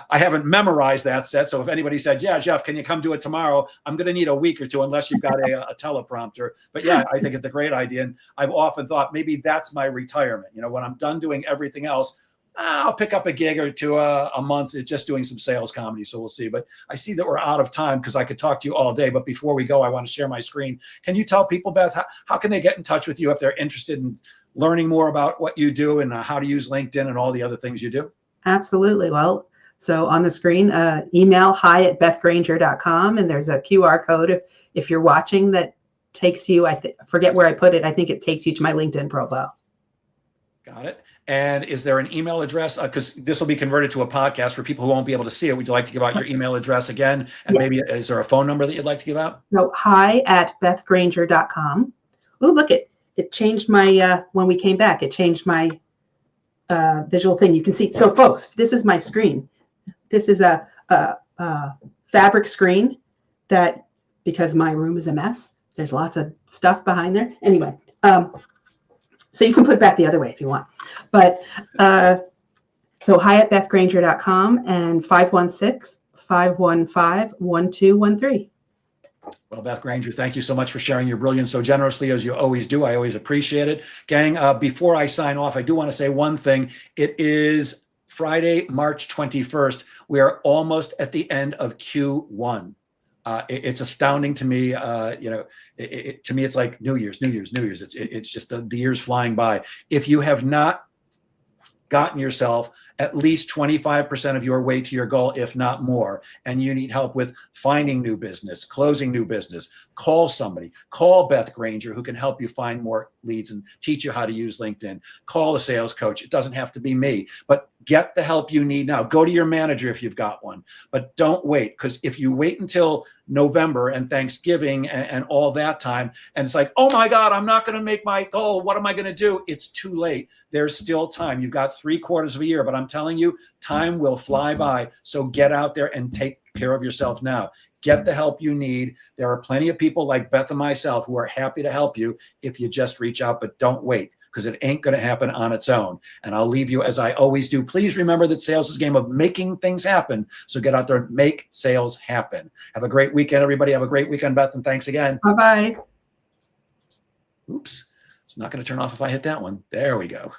I haven't memorized that set. So if anybody said, yeah, Jeff, can you come do it tomorrow? I'm going to need a week or two, unless you've got a teleprompter. But yeah, I think it's a great idea. And I've often thought maybe that's my retirement. When I'm done doing everything else, I'll pick up a gig or two a month just doing some sales comedy. So we'll see. But I see that we're out of time, because I could talk to you all day. But before we go, I want to share my screen. Can you tell people, Beth, how can they get in touch with you if they're interested in learning more about what you do and how to use LinkedIn and all the other things you do? Absolutely. Well, so on the screen, email hi@bethgranger.com, and there's a QR code if you're watching that takes you, forget where I put it. I think it takes you to my LinkedIn profile. Got it. And is there an email address? Because this will be converted to a podcast for people who won't be able to see it. Would you like to give out your email address again? And maybe is there a phone number that you'd like to give out? So hi@bethgranger.com. Oh, look, it changed my, when we came back, it changed my visual thing. You can see. So folks, this is my screen. This is a fabric screen that, because my room is a mess, there's lots of stuff behind there. Anyway, so you can put it back the other way if you want. But so hi@bethgranger.com and 516-515-1213. Well, Beth Granger, thank you so much for sharing your brilliance so generously, as you always do. I always appreciate it. Gang, before I sign off, I do want to say one thing. It is Friday, March 21st. We are almost at the end of Q1. It's astounding to me. To me, it's like New Year's. It's just the year's flying by. If you have not gotten yourself at least 25% of your way to your goal, if not more, and you need help with finding new business, closing new business, call somebody. Call Beth Granger, who can help you find more leads and teach you how to use LinkedIn. Call a sales coach. It doesn't have to be me, but Get the help you need now. Go to your manager if you've got one, but don't wait, because if you wait until November and Thanksgiving and all that time, and it's like, oh my God, I'm not going to make my goal. What am I going to do? It's too late. There's still time. You've got 3/4 of a year, but I'm telling you, time will fly by. So get out there and take care of yourself now. Get the help you need. There are plenty of people like Beth and myself who are happy to help you if you just reach out, but don't wait, because it ain't going to happen on its own. And I'll leave you as I always do. Please remember that sales is a game of making things happen. So get out there and make sales happen. Have a great weekend, everybody. Have a great weekend, Beth, and thanks again. Bye-bye. Oops. It's not going to turn off if I hit that one. There we go.